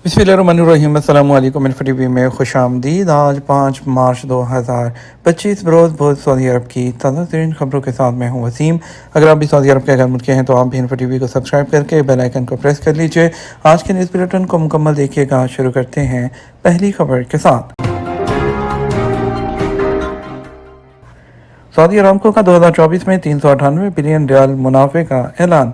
बिस्मिल्लाहिर्रहमानिर्रहीम। अस्सलामु अलैकुम। इन्फो टीवी में खुश आमदीद। आज 5 मार्च 2025 बरोज़ बहुत सऊदी अरब की ताज़ा तरीन खबरों के साथ मैं हूँ वसीम। अगर आप भी सऊदी अरब के मुल्क के हैं तो आप भी इन्फो टीवी को सब्सक्राइब करके बेल आइकन को प्रेस कर लीजिए। आज के न्यूज़ बुलेटिन को मुकम्मल देखिएगा। शुरू करते हैं पहली खबर के साथ। सऊदी अरामको का 2024 में 398 बिलियन रियाल मुनाफे का ऐलान।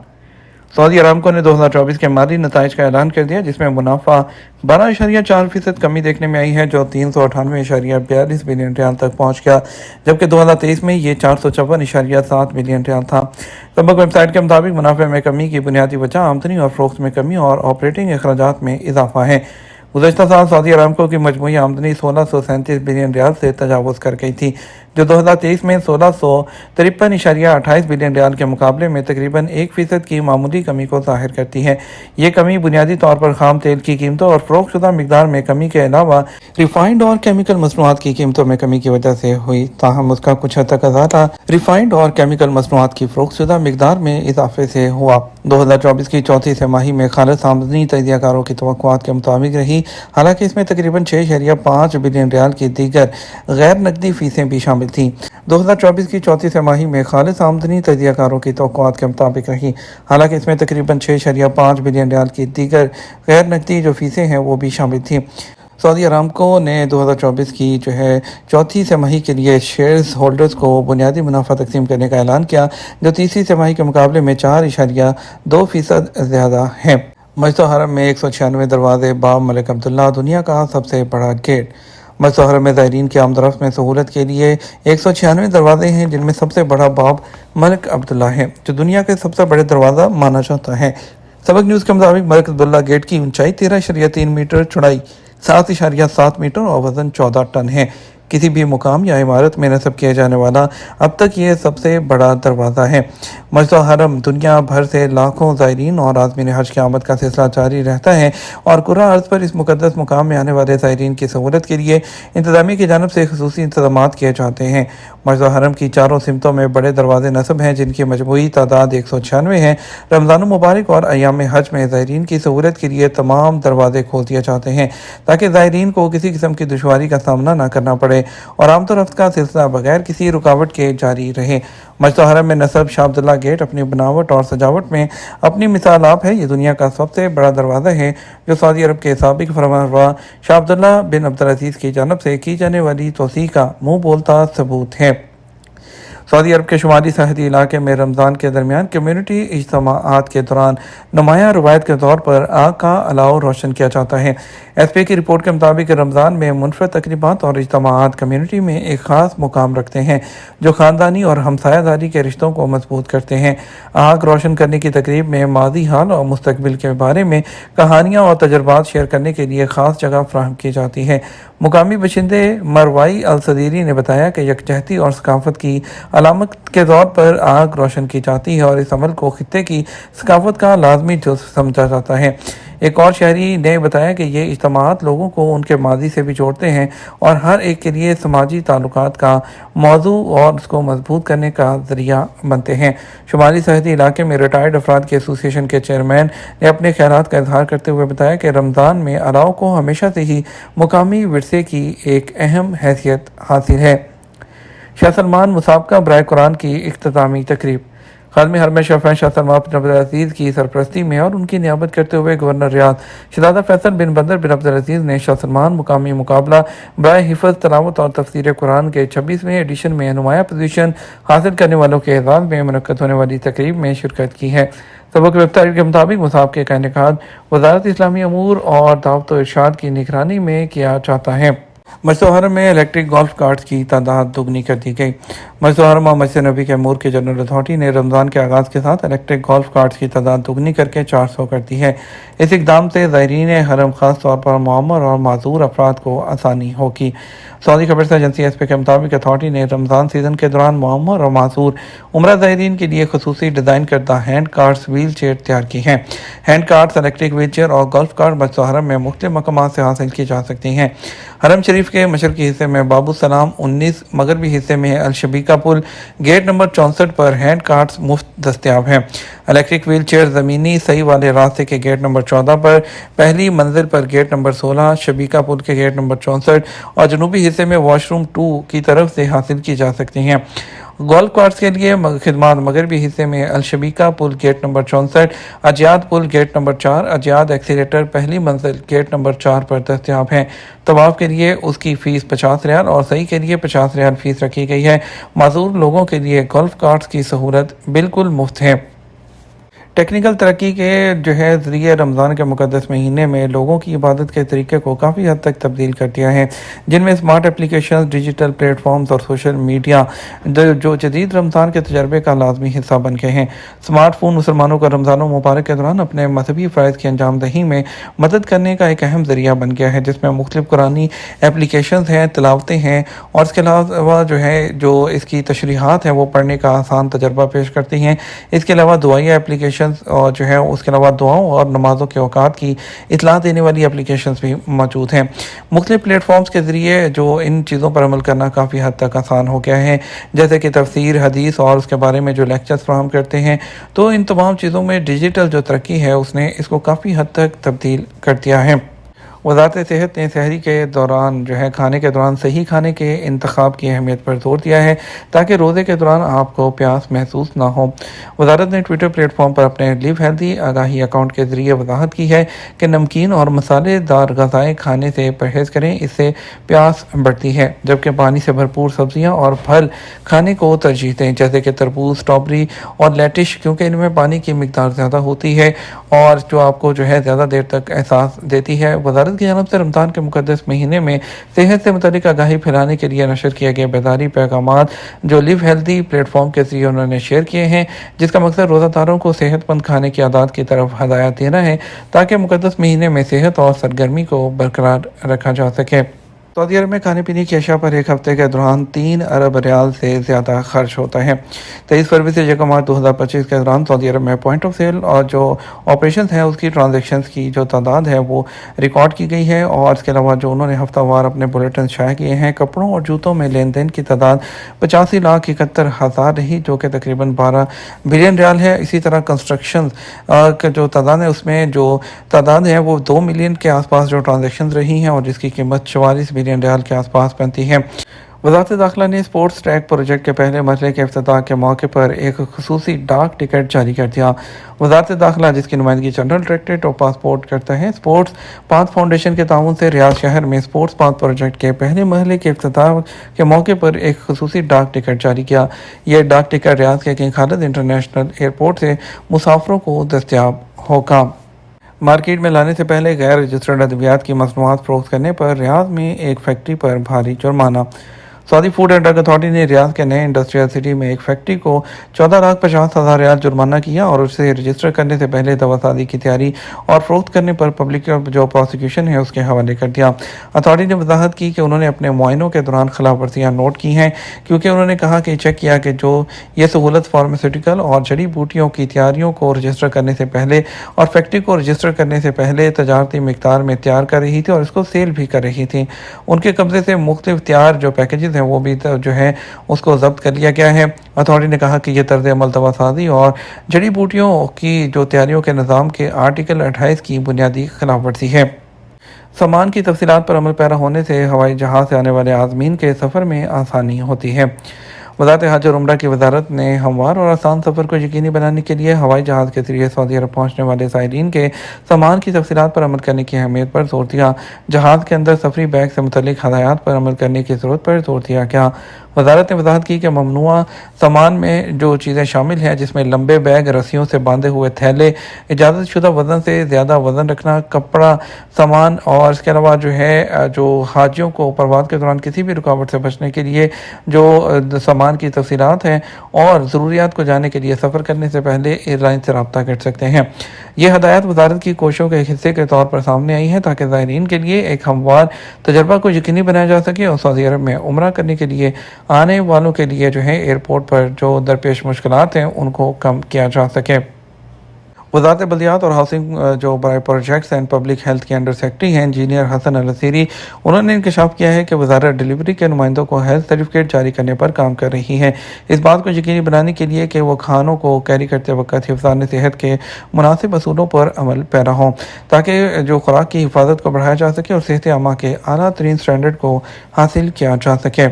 सऊदी अरामको ने 2024 के माली नताइज का ऐलान कर दिया, जिसमें मुनाफा 12.4% कमी देखने में आई है, जो 398.42 बिलियन रियाल तक पहुंच गया, जबकि 2023 में ये 454.7 बिलियन रियाल था। सबक वेबसाइट के मुताबिक मुनाफे में कमी की बुनियादी वजह आमदनी और फरोख्त में कमी और ऑपरेटिंग अखराजात में इजाफा है। गुज़श्ता साल सऊदी अरामको की मजमूई आमदनी 1637 बिलियन रियाल से तजावुज़ कर गई थी, जो 2023 में 1653.28 बिलियन रियाल के मुकाबले में तकरीबन 1% की मामूली कमी को ज़ाहिर करती है। ये कमी बुनियादी तौर पर खाम तेल की कीमतों और फ़रोख्त शुदा मिकदार में कमी के अलावा रिफाइंड और केमिकल मसनूआत की कीमतों में कमी की वजह से हुई। ताहम उसका कुछ हद तक इजाफा रिफाइंड और केमिकल मसनूआत की फ़रोख्त शुदा मिकदार में इजाफे से हुआ। 2024 की चौथी तिमाही में खालिस आमदनी तजियाकारों की तवक्कुआत के मुताबिक रही, हालांकि इसमें तकरीबन 6.5 बिलियन रियाल की दीगर गैर नकदी फीसें भी शामिल थी। 2024 की चौथी तिमाही में खालिस आमदनी तजियाकारों की तवक्कुआत के मुताबिक रही, हालांकि इसमें तकरीबन 6.5 बिलियन रियाल की दीगर गैर नकदी जो फीसें हैं वो भी शामिल थी। सऊदी अरामको ने 2024 की चौथी तिमाही के लिए शेयर्स होल्डर्स को बुनियादी मुनाफा तकसीम करने का ऐलान किया, जो तीसरी तिमाही के मुकाबले में 4.2% ज़्यादा है। मस्जिद हरम में 196 दरवाजे। बाब मलिक अब्दुल्ला दुनिया का सबसे बड़ा गेट। मस्जिद हरम में ज़ायरीन की आमदरफ्त में सहूलत के लिए 196 दरवाजे हैं, जिनमें सबसे बड़ा बाब मलिक अब्दुल्ला है, जो दुनिया के सबसे बड़े दरवाज़ा माना जाता है। सबक न्यूज़ के मुताबिक मलिक अब्दुल्ला गेट की ऊंचाई 13.3 मीटर, चौड़ाई 7.7 मीटर और वजन 14 टन है। किसी भी मुकाम या इमारत में नस्ब किया जाने वाला अब तक ये सबसे बड़ा दरवाज़ा है। मस्जिद हरम दुनिया भर से लाखों ज़ायरीन और आज़मीन हज की आमद का सिलसिला जारी रहता है, और कुर्रा अर्ज़ पर इस मुक़द्दस मुकाम में आने वाले ज़ायरीन की सहूलत के लिए इंतज़ामिया की जानिब से ख़ुसूसी इंतज़ामात किए जाते हैं। मस्जिद हरम की चारों सिमतों में बड़े दरवाजे नस्ब हैं, जिनकी मजमूई तादाद 196 है। रमज़ान मुबारक और अय्याम हज में ज़ायरीन की सहूलत के लिए तमाम दरवाजे खोल दिए जाते हैं, ताकि ज़ायरीन को किसी किस्म की दुश्वारी का सामना न करना पड़े और आमद रफ्त का सिलसिला बगैर किसी रुकावट के जारी रहे। मस्जिद हरम में नस्ब शाह अब्दुल्ला गेट अपनी बनावट और सजावट में अपनी मिसाल आप है। ये दुनिया का सबसे बड़ा दरवाज़ा है, जो सऊदी अरब के साबिक फरमानरवा शाह अब्दुल्ला बिन अब्दुल अज़ीज़ की जानिब से की जाने वाली तोसी का मुँह बोलता सबूत है। सऊदी अरब के शुमाली सरहदी इलाके में रमज़ान के दरमियान कम्यूनिटी इज्तिमाआत के दौरान नुमाया रवायत के तौर पर आग का अलाव रोशन किया जाता है। एसपी की रिपोर्ट के मुताबिक रमज़ान में मुनफरद तकरीबात और इज्तिमाआत कम्यूनिटी में एक ख़ास मुकाम रखते हैं, जो ख़ानदानी और हमसायादारी के रिश्तों को मजबूत करते हैं। आग रोशन करने की तकरीब में माजी, हाल और मुस्तकबिल के बारे में कहानियाँ और तजर्बात शेयर करने के लिए ख़ास जगह फ्राहम की जाती है। मुकामी बशिंदे मरवाई अल सदीरी ने बताया कि यकजहती और सकाफत की अलामत के तौर पर आग रोशन की जाती है, और इस अमल को खित्ते की सकाफत का लाजमी जुज़ समझा जाता है। एक और शहरी ने बताया कि ये इज्तिमाआत लोगों को उनके माजी से भी जोड़ते हैं और हर एक के लिए समाजी ताल्लुकात का मौजू और उसको मजबूत करने का ज़रिया बनते हैं। शुमाली सरहदी इलाके में रिटायर्ड अफराद के एसोसिएशन के चेयरमैन ने अपने ख्यालात का इजहार करते हुए बताया कि रमज़ान में अलाव को हमेशा से ही मुकामी विरसे की एक अहम हैसियत हासिल है। शाह सलमान मुसाबका बराए कुरान की इख्तितामी तकरीब। खादम हरम शफ़ा शाह सलमान बिन अब्दुल अज़ीज़ की सरपरस्ती में और उनकी नियाबत करते हुए गवर्नर रियाद शहज़ादा फैसल बिन बंदर बिन अब्दुल अज़ीज़ ने शाह सलमान मुकामी मुकाबला बराए हिफ़्ज़, तलावत और तफसीर कुरान के 26वें एडिशन में नुमाया पोजीशन हासिल करने वालों के एज़ाज़ में मुनक़्क़द होने वाली तकरीब में शिरकत की है। सबक वेबसाइट के मुताबिक मुसाबके का इनेकाद वज़ारत इस्लामी अमूर और दावत व इरशाद की निगरानी में किया जाता है। मस्जिद हरम में इलेक्ट्रिक गोल्फ कार्ट्स की तादाद दोगुनी कर दी गई। मस्जिद हरम और मस्जिद नबी के अमूर की जनरल अथॉरिटी ने रमज़ान के आगाज़ के साथ इलेक्ट्रिक गोल्फ कार्ट्स की तादाद दोगुनी करके 400 कर दी है। इस इकदाम से ज़ायरीन हरम ख़ास तौर पर मुअम्मर और माजूर अफराद को आसानी होगी। सऊदी खबर एजेंसी एसपी के मुताबिक अथॉरिटी ने रमज़ान सीज़न के दौरान मुअम्मर और माजूर उम्रा ज़ायरीन के लिए खसूसी डिज़ाइन करदा हैंड कार्ट्स व्हील चेयर तैयार की हैं। Hand carts, electric wheel chair और गोल्फ कार्ट मस्जिद हरम में मुख्तलिफ मकामात से हासिल की जा सकती हैं। हरम शरीफ मलदीव के मशरकी हिस्से में बाबू सलाम 19, मगरबी हिस्से में अलशबीका पुल गेट नंबर 64 पर हैंड कार्ट्स मुफ्त दस्तियाब हैं। इलेक्ट्रिक व्हील चेयर ज़मीनी सही वाले रास्ते के गेट नंबर 14 पर, पहली मंजिल पर गेट नंबर 16, शबीका पुल के गेट नंबर 64 और जनूबी हिस्से में वॉशरूम 2 की तरफ से हासिल की जा सकती हैं। गोल्फ कोर्स के लिए खिदमात मगरबी हिस्से में अलशबीका पुल गेट नंबर 64, अजियाद पुल गेट नंबर 4, अजियाद एक्सीलेटर पहली मंजिल गेट नंबर 4 पर दस्तियाब हैं। तवाफ के लिए उसकी फ़ीस 50 रियाल और सही के लिए 50 रियाल फ़ीस रखी गई है। माजूर लोगों के लिए गोल्फ कार्ट्स की सहूलत बिल्कुल मुफ्त है। टेक्निकल तरक्की के ज़रिए रमज़ान के मुक़द्दस महीने में लोगों की इबादत के तरीके को काफ़ी हद तक तब्दील कर दिया है, जिनमें स्मार्ट एप्लीकेशन, डिजिटल प्लेटफॉर्म्स और सोशल मीडिया जो जदीद रमज़ान के तजर्बे का लाजमी हिस्सा बन गए हैं। स्मार्टफोन मुसलमानों को रमज़ान मुबारक के दौरान अपने मजहबी फ़राइज़ की अंजाम दही में मदद करने का एक अहम ज़रिया बन गया है, जिसमें मुख्तलिफ़ कुरानी एप्लीकेशन हैं, तिलावतें हैं और इसके अलावा जो इसकी तशरीहात हैं वो पढ़ने का आसान तजर्बा पेश करती हैं। इसके अलावा दुआई एप्लीकेशन और उसके अलावा दुआओं और नमाज़ों के औकात की इतला देने वाली एप्लीकेशंस भी मौजूद हैं। मुख्तलिफ प्लेटफॉर्म्स के ज़रिए जो इन चीज़ों पर अमल करना काफ़ी हद तक आसान हो गया है, जैसे कि तफसीर, हदीस और उसके बारे में जो लेक्चर्स फराहम करते हैं। तो इन तमाम चीज़ों में डिजिटल जो तरक्की है उसने इसको काफ़ी हद तक तब्दील कर दिया है। वज़ारत सेहत ने सहरी के दौरान खाने के दौरान सही खाने के इंतखाब की अहमियत पर जोर दिया है, ताकि रोज़े के दौरान आपको प्यास महसूस ना हो। वज़ारत ने ट्विटर प्लेटफॉर्म पर अपने लिव हेल्दी आगाही अकाउंट के ज़रिए वजाहत की है कि नमकीन और मसालेदार ग़िज़ाएँ खाने से परहेज़ करें, इससे प्यास बढ़ती है, जबकि पानी से भरपूर सब्ज़ियाँ और फल खाने को तरजीह दें, जैसे कि तरबूज, स्ट्रॉबेरी और लेटिश, क्योंकि इनमें पानी की मिकदार ज़्यादा होती है और जो आपको ज़्यादा देर तक एहसास देती है। वज़ारत की जानब से रमज़ान के मुक़द्दस महीने में सेहत से मुतालिक आगाही फैलाने के लिए नशर किए गए बेदारी पैगामात जो लिव हेल्दी प्लेटफॉर्म के ज़रिए उन्होंने शेयर किए हैं, जिसका मकसद रोज़ादारों को सेहतमंद खाने की आदत की तरफ हदायत देना है, ताकि मुक़द्दस महीने में सेहत और सरगर्मी को बरकरार रखा जा सके। सऊदी अरब में खाने पीने की अशिया पर एक हफ्ते के दौरान 3 अरब रियाल से ज़्यादा खर्च होता है। 23 फरवरी से 1 मार्च 2025 के दौरान सऊदी अरब में पॉइंट ऑफ सेल और जो ऑपरेशन है उसकी ट्रांजैक्शंस की जो तादाद है वो रिकॉर्ड की गई है। और इसके अलावा जो उन्होंने हफ्तावार अपने बुलेटिन शाया किए हैं, कपड़ों और जूतों में लेन देन की तादाद 85,71,000 रही, जो कि तकरीबन 12 बिलियन रियाल है। इसी तरह कंस्ट्रक्शन का जो तादाद है उसमें जो तादाद है वो 2 मिलियन के आसपास जो ट्रांजैक्शन रही हैं और जिसकी कीमत 44 बिलियन रियाल के आसपास बनती है। वज़ारत दाखिला ने स्पोर्ट्स ट्रैक प्रोजेक्ट के पहले मरहले के इफ्तिताह के मौके पर एक खुसूसी डाक टिकट जारी कर दिया। वज़ारत दाखिला, जिसकी नुमाइंदगी जनरल डायरेक्टरेट ऑफ पासपोर्ट करता है, स्पोर्ट्स पाथ फाउंडेशन के ताउन से रियाद शहर में स्पोर्ट्स पाथ प्रोजेक्ट के पहले मरहले के इफ्तिताह के मौके पर एक खुसूसी डाक टिकट जारी किया। यह डाक टिकट रियाद के किंग खालिद इंटरनेशनल एयरपोर्ट से मुसाफिरों को दस्तयाब होगा। मार्केट में लाने से पहले गैर रजिस्टर्ड अद्वियात की मसनूआत फरोख्त करने पर रियाद में एक फैक्ट्री पर भारी जुर्माना। Saudi food and drug authority ने रियाद के नए इंडस्ट्रियल सिटी में एक फैक्ट्री को 14,50,000 रियाल जुर्माना किया और उसे रजिस्टर करने से पहले दवासाजी की तैयारी और फरोख्त करने पर पब्लिक जो प्रोसिक्यूशन है उसके हवाले कर दिया। अथॉरिटी ने वजाहत की कि उन्होंने अपने मुआयनों के दौरान खिलाफ वर्जियाँ नोट की हैं, क्योंकि उन्होंने कहा कि चेक किया कि जो ये सहूलत फार्मास्यूटिकल और जड़ी बूटियों की तैयारियों को रजिस्टर करने से पहले और फैक्ट्री को रजिस्टर करने से पहले तजारती मिकदार में तैयार कर रही थी और इसको सेल भी कर रही थी। उनके कब्जे से मुख्तलिफ तैयार जो पैकेजेस हैं वो भी उसको जब्त कर लिया गया है। अथॉरिटी ने कहा कि यह तर्ज अमल दवासाजी और जड़ी बूटियों की जो तैयारियों के निज़ाम के आर्टिकल 28 की बुनियादी खिलाफ वर्जी है। सामान की तफसीलात पर अमल पैरा होने से हवाई जहाज़ से आने वाले आज़मीन के सफ़र में आसानी होती है। वज़ारत हज और उम्रा की वजारत ने हमवार और आसान सफ़र को यकीनी बनाने के लिए हवाई जहाज़ के ज़रिए सऊदी अरब पहुँचने वाले ज़ायरीन के सामान की तफसीलात पर अमल करने की अहमियत पर जोर दिया। जहाज़ के अंदर सफरी बैग से मुतल्लिक़ हदायत पर अमल करने की ज़रूरत पर जोर दिया गया। वज़ारत ने वजाहत की कि ममनुआ सामान में जो चीज़ें शामिल हैं, जिसमें लंबे बैग, रस्सियों से बांधे हुए थैले, इजाज़त शुदा वज़न से ज़्यादा वज़न रखना, कपड़ा सामान और इसके अलावा जो हाजियों को परवाज़ के दौरान किसी भी रुकावट से बचने के लिए जो सामान की तफसीलात हैं और ज़रूरियात को जानने के लिए सफ़र करने से पहले एयरलाइन से रब्ता कर सकते हैं। ये हदायत वज़ारत की कोशिशों के एक हिस्से के तौर पर सामने आई है, ताकि ज़ायरीन के लिए एक हमवार तजर्बा को यकीनी बनाया जा सके और सऊदी अरब में उम्रा करने के लिए आने वालों के लिए एयरपोर्ट पर जो दरपेश मुश्किलात हैं उनको कम किया जा सके। वजारत बल्दियात और हाउसिंग जो बराए प्रोजेक्ट्स एंड पब्लिक हेल्थ के अंडर सेक्रेटरी हैं इंजीनियर हसन अल-असीरी, उन्होंने इंकशाफ किया है कि वजारत डिलीवरी के नुमाइंदों को हेल्थ सर्टिफिकेट जारी करने पर काम कर रही है, इस बात को यकीनी बनाने के लिए कि वो खानों को कैरी करते वक्त हिफाज़ान सेहत के मुनासिब असूलों पर अमल पैरा हों, ताकि जो खुराक की हिफाजत को बढ़ाया जा सके और सेहत आमा के आला तरीन स्टैंडर्ड को हासिल किया जा सके।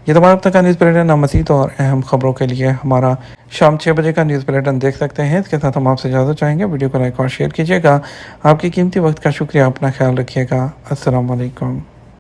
ये तमाम अब तक का न्यूज़ बुलेटिन मज़ीद और अहम खबरों के लिए हमारा शाम 6 बजे का न्यूज़ बुलेटिन देख सकते हैं। इसके साथ हम आपसे इजाज़त चाहेंगे। वीडियो को लाइक और शेयर कीजिएगा। आपकी कीमती वक्त का शुक्रिया। अपना ख्याल रखिएगा। अस्सलाम वालेकुम।